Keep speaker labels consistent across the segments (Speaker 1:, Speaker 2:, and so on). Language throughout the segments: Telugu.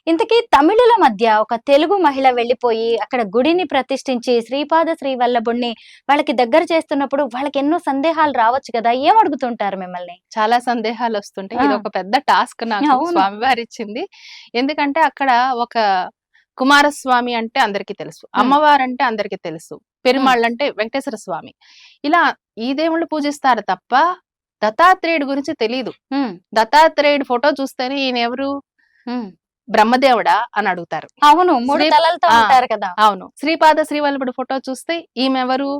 Speaker 1: ఇంతకీ తమిళుల మధ్య ఒక తెలుగు మహిళ వెళ్ళిపోయి అక్కడ గుడిని ప్రతిష్ఠించి శ్రీపాద శ్రీవల్లభుణ్ణి వాళ్ళకి దగ్గర చేస్తున్నప్పుడు వాళ్ళకి ఎన్నో సందేహాలు రావచ్చు కదా, ఏం అడుగుతుంటారు మిమ్మల్ని?
Speaker 2: చాలా సందేహాలు వస్తుంటాయి. ఇది ఒక పెద్ద టాస్క్ నాకు
Speaker 1: అవును.
Speaker 2: స్వామివారు ఇచ్చింది. ఎందుకంటే అక్కడ ఒక కుమారస్వామి అంటే అందరికీ తెలుసు, అమ్మవారు అంటే అందరికీ తెలుసు, పెరుమాళ్ళు అంటే వెంకటేశ్వర స్వామి. ఇలా ఈ దేవుళ్ళు పూజిస్తారు తప్ప దత్తాత్రేయుడు గురించి తెలియదు. దత్తాత్రేయుడు ఫోటో చూస్తేనే ఈయన ఎవరు, బ్రహ్మదేవుడా అని అడుగుతారు.
Speaker 1: అవును, 3 తలలతో ఉంటారు కదా.
Speaker 2: అవును, శ్రీపాద శ్రీవల్లభుడు ఫోటో చూస్తే ఈమెవరు,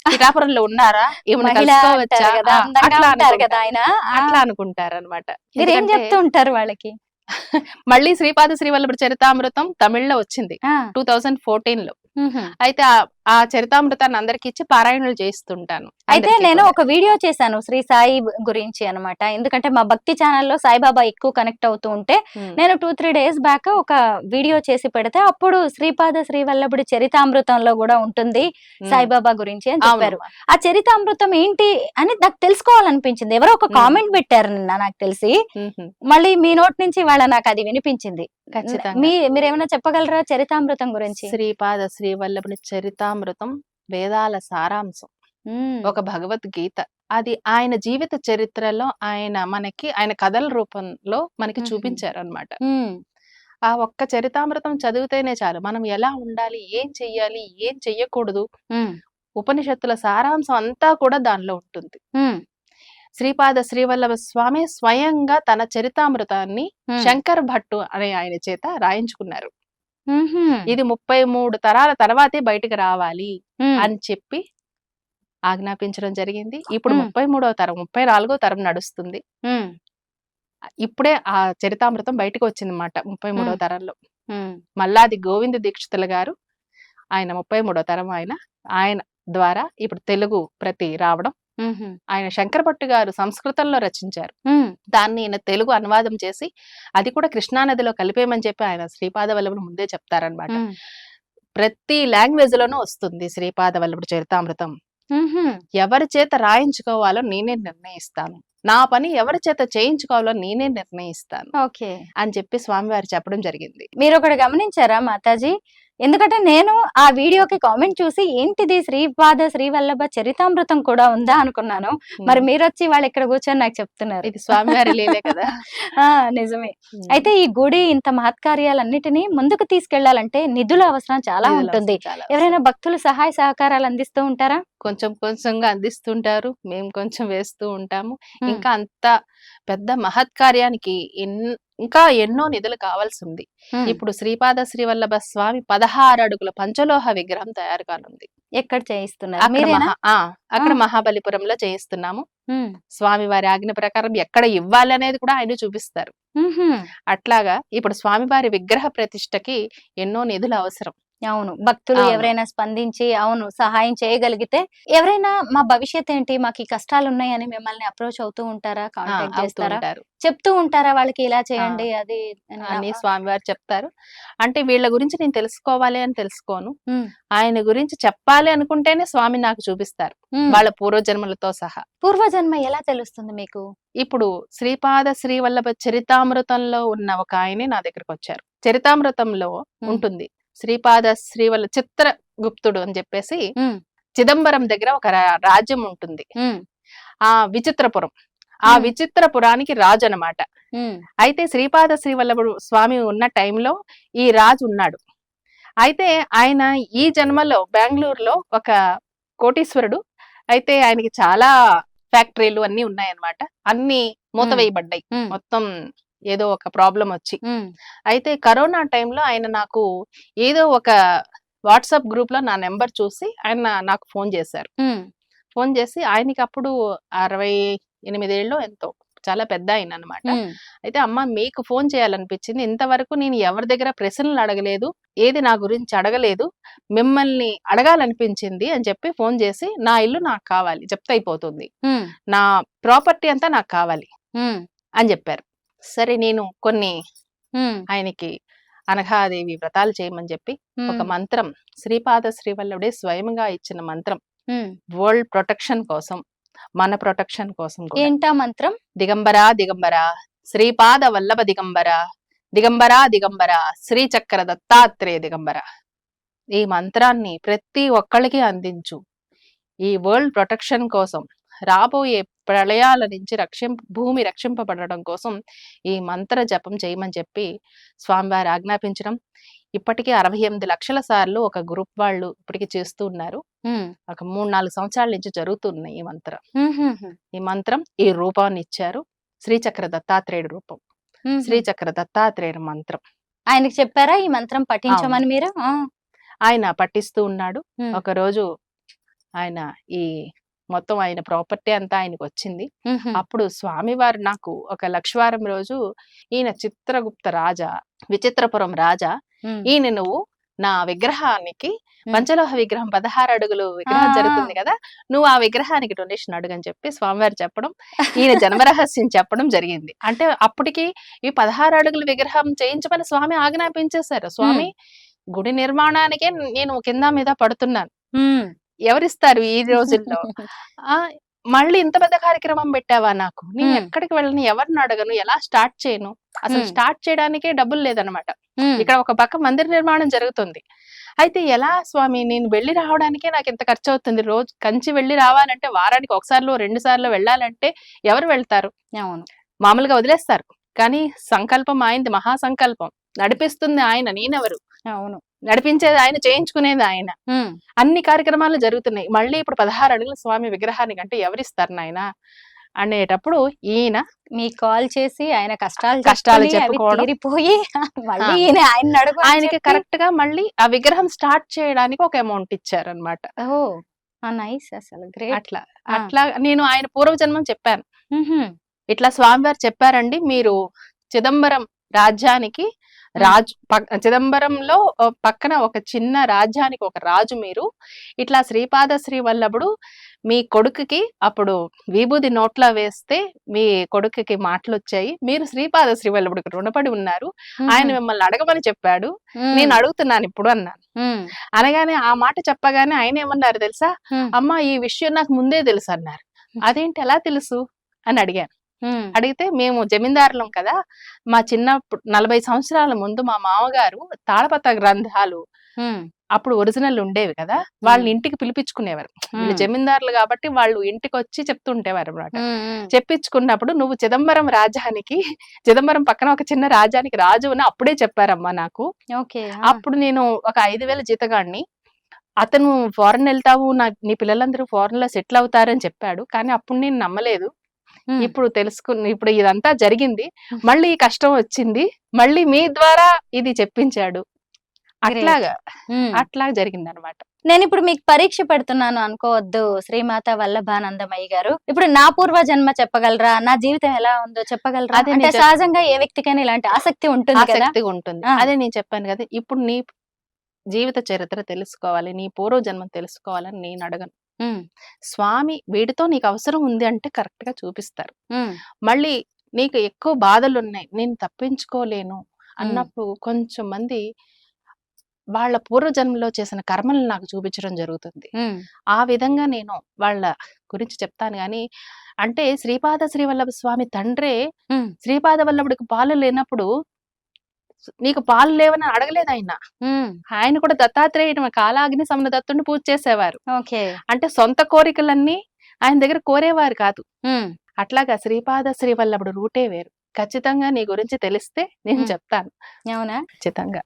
Speaker 2: పిఠాపురంలో ఉన్నారా, ఈమెను
Speaker 1: మహిళ
Speaker 2: కలుసుకోవచ్చా,
Speaker 1: అంటారు కదా, అందంగా ఉంటారు కదా ఆయన.
Speaker 2: అట్లా అనుకుంటారు అనమాట.
Speaker 1: మీరేం చెప్తూ ఉంటారు వాళ్ళకి?
Speaker 2: మళ్ళీ శ్రీపాద శ్రీవల్లభుడు చరితామృతం తమిళ్లో వచ్చింది 2014 లో. అయితే ఆ చరితామృతాన్ని అందరికి ఇచ్చి పారాయణలు చేస్తుంటాను.
Speaker 1: అయితే నేను ఒక వీడియో చేశాను శ్రీ సాయి గురించి అన్నమాట. ఎందుకంటే మా భక్తి ఛానల్లో సాయిబాబా ఎక్కువ కనెక్ట్ అవుతూ ఉంటే నేను 2-3 డేస్ బ్యాక్ ఒక వీడియో చేసి పెడితే అప్పుడు శ్రీపాద శ్రీవల్లభుడి చరితామృతంలో కూడా ఉంటుంది సాయిబాబా గురించి అని చెప్పారు. ఆ చరితామృతం ఏంటి అని నాకు తెలుసుకోవాలనిపించింది. ఎవరో ఒక కామెంట్ పెట్టారు నిన్న నాకు తెలిసి, మళ్ళీ మీ నోట్ నుంచి వాళ్ళ నాకు అది వినిపించింది. మీరేమైనా చెప్పగలరా చరితామృతం గురించి?
Speaker 2: శ్రీపాద శ్రీవల్లభుని చరితామృతం వేదాల సారాంశం, ఒక భగవద్గీత. అది ఆయన జీవిత చరిత్రలో ఆయన కథల రూపంలో మనకి చూపించారు అన్నమాట. ఆ ఒక్క చరితామృతం చదివితేనే చాలు మనం ఎలా ఉండాలి, ఏం చెయ్యాలి, ఏం చెయ్యకూడదు, ఉపనిషత్తుల సారాంశం అంతా కూడా దానిలో ఉంటుంది. శ్రీపాద శ్రీవల్లభ స్వామి స్వయంగా తన చరితామృతాన్ని శంకర్ భట్టు అనే ఆయన చేత రాయించుకున్నారు. ఇది 33 తరాల తర్వాతే బయటకు రావాలి అని చెప్పి ఆజ్ఞాపించడం జరిగింది. ఇప్పుడు 33వ తరం 34వ తరం నడుస్తుంది. ఇప్పుడే ఆ చరితామృతం బయటకు వచ్చింది అన్నమాట 33వ తరంలో. మల్లాది గోవింద దీక్షితుల గారు ఆయన 33వ తరం ఆయన ద్వారా ఇప్పుడు తెలుగు ప్రతి రావడం. ఆయన శంకర భట్టు గారు సంస్కృతంలో రచించారు, దాన్ని ఈయన తెలుగు అనువాదం చేసి అది కూడా కృష్ణానదిలో కలిపేయమని చెప్పి ఆయన శ్రీపాద వల్లభుడు ముందే చెప్తారనమాట. ప్రతి లాంగ్వేజ్ లోనూ వస్తుంది శ్రీపాద వల్లభుడు చరితామృతం. ఎవరి చేత రాయించుకోవాలో నేనే నిర్ణయిస్తాను, నా పని ఎవరి చేత చేయించుకోవాలో నేనే నిర్ణయిస్తాను అని చెప్పి స్వామివారు చెప్పడం జరిగింది.
Speaker 1: మీరు ఒకటి గమనించారా మాతాజీ? ఎందుకంటే నేను ఆ వీడియోకి కామెంట్ చూసి ఏంటిది శ్రీపాద శ్రీవల్లభ చరితామృతం కూడా ఉందా అనుకున్నాను. మరి మీరు వచ్చి వాళ్ళు ఇక్కడ కూర్చొని నాకు చెప్తున్నారు.
Speaker 2: ఇది స్వామివారి లీలే కదా.
Speaker 1: నిజమే. అయితే ఈ గుడి ఇంత మహత్కార్యాలన్నిటినీ ముందుకు తీసుకెళ్లాలంటే నిధుల అవసరం చాలా ఉంటుంది. ఎవరైనా భక్తులు సహాయ సహకారాలు అందిస్తూ ఉంటారా?
Speaker 2: కొంచెం కొంచెంగా అందిస్తుంటారు, మేము కొంచెం వేస్తూ ఉంటాము. ఇంకా అంత పెద్ద మహత్కార్యానికి ఇంకా ఎన్నో నిధులు కావాల్సి ఉంది. ఇప్పుడు శ్రీపాద శ్రీవల్లభ స్వామి 16 అడుగుల పంచలోహ విగ్రహం తయారు కానుంది.
Speaker 1: ఎక్కడ చేయిస్తున్నారు?
Speaker 2: అక్కడ మహాబలిపురంలో చేయిస్తున్నాము. స్వామి వారి ఆజ్ఞ ప్రకారం ఎక్కడ ఇవ్వాలి అనేది కూడా ఆయన చూపిస్తారు. అట్లాగా ఇప్పుడు స్వామివారి విగ్రహ ప్రతిష్టకి ఎన్నో నిధులు అవసరం.
Speaker 1: అవును, భక్తులు ఎవరైనా స్పందించి అవును సహాయం చేయగలిగితే, ఎవరైనా మా భవిష్యత్ ఏంటి, మాకు ఈ కష్టాలు ఉన్నాయని మిమ్మల్ని అప్రోచ్ అవుతూ ఉంటారా, కాంటాక్ట్ చేస్తారా, చెప్తూ ఉంటారా వాళ్ళకి ఇలా చేయండి అది
Speaker 2: అని స్వామివారు చెప్తారు. అంటే వీళ్ళ గురించి నేను తెలుసుకోవాలి అని తెలుసుకోను, ఆయన గురించి చెప్పాలి అనుకుంటేనే స్వామి నాకు చూపిస్తారు వాళ్ళ పూర్వజన్మలతో సహా.
Speaker 1: పూర్వజన్మ ఎలా తెలుస్తుంది మీకు?
Speaker 2: ఇప్పుడు శ్రీపాద శ్రీవల్లభ చరితామృతంలో ఉన్న ఒక ఆయనే నా దగ్గరకు వచ్చారు. చరితామృతంలో ఉంటుంది శ్రీపాద శ్రీవల్ల చిత్రగుప్తుడు అని చెప్పేసి చిదంబరం దగ్గర ఒక రాజ్యం ఉంటుంది, ఆ విచిత్రపురం. ఆ విచిత్రపురానికి రాజు అన్నమాట. అయితే శ్రీపాద శ్రీవల్లభుడు స్వామి ఉన్న టైంలో ఈ రాజు ఉన్నాడు. అయితే ఆయన ఈ జన్మలో బెంగళూరులో ఒక కోటీశ్వరుడు. అయితే ఆయనకి చాలా ఫ్యాక్టరీలు అన్ని ఉన్నాయన్నమాట, అన్ని మూతవేయబడ్డాయి మొత్తం ఏదో ఒక ప్రాబ్లం వచ్చి. అయితే కరోనా టైంలో ఆయన నాకు ఏదో ఒక వాట్సాప్ గ్రూప్ లో నా నెంబర్ చూసి ఆయన నాకు ఫోన్ చేశారు. ఫోన్ చేసి ఆయనకి అప్పుడు 68 ఏళ్ళు ఎంతో, చాలా పెద్ద ఆయన అనమాట. అయితే అమ్మ మీకు ఫోన్ చేయాలనిపించింది, ఇంతవరకు నేను ఎవరి దగ్గర ప్రశ్నలు అడగలేదు, ఏది నా గురించి అడగలేదు, మిమ్మల్ని అడగాలనిపించింది అని చెప్పి ఫోన్ చేసి నా ఇల్లు నాకు కావాలి చెప్తే అయిపోతుంది, నా ప్రాపర్టీ అంతా నాకు కావాలి అని చెప్పారు. సరే నేను కొన్ని ఆయనకి అనఘాదేవి వ్రతాలు చేయమని చెప్పి ఒక మంత్రం, శ్రీపాద శ్రీవల్లభుడే స్వయంగా ఇచ్చిన మంత్రం, వరల్డ్ ప్రొటెక్షన్ కోసం, మన ప్రొటెక్షన్ కోసం.
Speaker 1: ఏంటా మంత్రం?
Speaker 2: దిగంబరా దిగంబరా శ్రీపాద వల్లభ దిగంబర దిగంబర దిగంబర శ్రీచక్ర దత్తాత్రేయ దిగంబర. ఈ మంత్రాన్ని ప్రతి ఒక్కళ్ళకి అందించు. ఈ వరల్డ్ ప్రొటెక్షన్ కోసం, రాబోయే ప్రళయాల నుంచి భూమి రక్షింపబడడం కోసం ఈ మంత్ర జపం చేయమని చెప్పి స్వామివారు ఆజ్ఞాపించడం. ఇప్పటికీ 68 లక్షల సార్లు ఒక గ్రూప్ వాళ్ళు ఇప్పటికీ చేస్తూ ఉన్నారు. ఒక 3-4 సంవత్సరాల నుంచి జరుగుతున్నాయి ఈ మంత్రం. ఈ మంత్రం ఈ రూపాన్ని ఇచ్చారు, శ్రీచక్ర దత్తాత్రేయుడు రూపం, శ్రీచక్ర దత్తాత్రేయుడు మంత్రం.
Speaker 1: ఆయనకి చెప్పారా ఈ మంత్రం పఠించమని మీరు?
Speaker 2: ఆయన పఠిస్తూ ఉన్నాడు. ఒక రోజు ఆయన ఈ మొత్తం ఆయన ప్రాపర్టీ అంతా ఆయనకు వచ్చింది. అప్పుడు స్వామివారు నాకు ఒక లక్షవారం రోజు, ఈయన చిత్రగుప్త రాజా, విచిత్రపురం రాజా, ఈయన నువ్వు నా విగ్రహానికి పంచలోహ విగ్రహం 16 అడుగులు విగ్రహం జరుగుతుంది కదా, నువ్వు ఆ విగ్రహానికి డొనేషన్ అడుగని చెప్పి స్వామివారు చెప్పడం, ఈయన జన్మరహస్యం చెప్పడం జరిగింది. అంటే అప్పటికి ఈ 16 అడుగుల విగ్రహం చేయించమని స్వామి ఆజ్ఞాపించేశారు. స్వామి గుడి నిర్మాణానికే నేను కింద మీద పడుతున్నాను, ఎవరిస్తారు ఈ రోజుల్లో, మళ్ళీ ఇంత పెద్ద కార్యక్రమం పెట్టావా నాకు, నేను ఎక్కడికి వెళ్ళను, ఎవరిని అడగను, ఎలా స్టార్ట్ చేయను, అసలు స్టార్ట్ చేయడానికే డబ్బులు లేదనమాట. ఇక్కడ ఒక పక్క మందిర నిర్మాణం జరుగుతుంది. అయితే ఎలా స్వామి, నేను వెళ్ళి రావడానికే నాకు ఇంత ఖర్చు అవుతుంది, రోజు కంచి వెళ్ళి రావాలంటే వారానికి 1 సార్లు 2 సార్లు వెళ్ళాలంటే ఎవరు వెళ్తారు?
Speaker 1: అవును,
Speaker 2: మామూలుగా వదిలేస్తారు. కానీ సంకల్పం ఆయనది, మహాసంకల్పం, నడిపిస్తుంది ఆయన, నేనెవరు?
Speaker 1: అవును,
Speaker 2: నడిపించేది ఆయన, చేయించుకునేది ఆయన. అన్ని కార్యక్రమాలు జరుగుతున్నాయి. మళ్ళీ ఇప్పుడు 16 అడుగుల స్వామి విగ్రహానికి అంటే ఎవరిస్తారు నాయన అనేటప్పుడు ఈయన
Speaker 1: మీకు కాల్ చేసి ఆయన కష్టాలు చెప్పుకోవడం,
Speaker 2: ఆయనకి కరెక్ట్ గా మళ్ళీ ఆ విగ్రహం స్టార్ట్ చేయడానికి ఒక అమౌంట్ ఇచ్చారనమాట.
Speaker 1: నైస్, అసలు గ్రేట్.
Speaker 2: అట్లా నేను ఆయన పూర్వజన్మం చెప్పాను. ఇట్లా స్వామివారు చెప్పారండి, మీరు చిదంబరం రాజ్యానికి రాజు, చిదంబరంలో పక్కన ఒక చిన్న రాజ్యానికి ఒక రాజు మీరు. ఇట్లా శ్రీపాద శ్రీవల్లభుడు మీ కొడుకుకి అప్పుడు విభూది నోట్లో వేస్తే మీ కొడుకుకి మాటలు వచ్చాయి, మీరు శ్రీపాద శ్రీవల్లభుడికి రుణపడి ఉన్నారు, ఆయన మిమ్మల్ని అడగమని చెప్పాడు, నేను అడుగుతున్నాను ఇప్పుడు అన్నాను. అనగానే ఆ మాట చెప్పగానే ఆయన ఏమన్నారు తెలుసా, అమ్మ ఈ విషయం నాకు ముందే తెలుసు అన్నారు. అదేంటి ఎలా తెలుసు అని అడిగాను. అడిగితే మేము జమీందారులం కదా, మా చిన్నప్పుడు 40 సంవత్సరాల ముందు మా మామగారు తాళపత్ర గ్రంథాలు అప్పుడు ఒరిజినల్ ఉండేవి కదా, వాళ్ళని ఇంటికి పిలిపించుకునేవారు. వీళ్ళు జమీందారులు కాబట్టి వాళ్ళు ఇంటికి వచ్చి చెప్తుంటేవారు అనమాట. చెప్పించుకున్నప్పుడు నువ్వు చిదంబరం రాజ్యానికి, చిదంబరం పక్కన ఒక చిన్న రాజ్యానికి రాజు అని అప్పుడే చెప్పారమ్మా నాకు. అప్పుడు నేను ఒక 5,000 జీతగాడిని, అతను ఫారెన్ వెళ్తావు, నీ పిల్లలందరూ ఫారెన్ లో సెటిల్ అవుతారని చెప్పాడు. కానీ అప్పుడు నేను నమ్మలేదు. ఇప్పుడు ఇప్పుడు ఇదంతా జరిగింది, మళ్ళీ ఈ కష్టం వచ్చింది, మళ్ళీ మీ ద్వారా ఇది చెప్పించాడు, అట్లా జరిగింది అనమాట.
Speaker 1: నేను ఇప్పుడు మీకు పరీక్ష పెడుతున్నాను అనుకోవద్దు శ్రీమాత వల్లభానందమయ్య గారు. ఇప్పుడు నా పూర్వ జన్మ చెప్పగలరా, నా జీవితం ఎలా ఉందో చెప్పగలరా? అంటే సహజంగా ఏ వ్యక్తికైనా ఇలాంటి ఆసక్తి ఉంటుంది కదా.
Speaker 2: అదే నేను చెప్పాను కదా, ఇప్పుడు నీ జీవిత చరిత్ర తెలుసుకోవాలి, నీ పూర్వ జన్మ తెలుసుకోవాలని నేను అడగను. స్వామి వీటితో నీకు అవసరం ఉంది అంటే కరెక్ట్ గా చూపిస్తారు. మళ్ళీ నీకు ఎక్కువ బాధలు ఉన్నాయి, నేను తప్పించుకోలేను అన్నప్పుడు కొంచెం మంది వాళ్ళ పూర్వజన్మలో చేసిన కర్మలను నాకు చూపించడం జరుగుతుంది. ఆ విధంగా నేను వాళ్ళ గురించి చెప్తాను. గాని అంటే శ్రీపాద శ్రీవల్లభ స్వామి తండ్రే శ్రీపాద వల్లభుడికి పాలు లేనప్పుడు నీకు పాలు లేవని అడగలేదు ఆయన. ఆయన కూడా దత్తాత్రేయుడు కాలాగ్ని సమన దత్తుడిని పూజ చేసేవారు. అంటే సొంత కోరికలన్నీ ఆయన దగ్గర కోరేవారు కాదు. అట్లాగా శ్రీపాద శ్రీవల్లభుడు రూటే వేరు. ఖచ్చితంగా నీ గురించి తెలిస్తే నేను చెప్తాను.
Speaker 1: అవునా?
Speaker 2: ఖచ్చితంగా.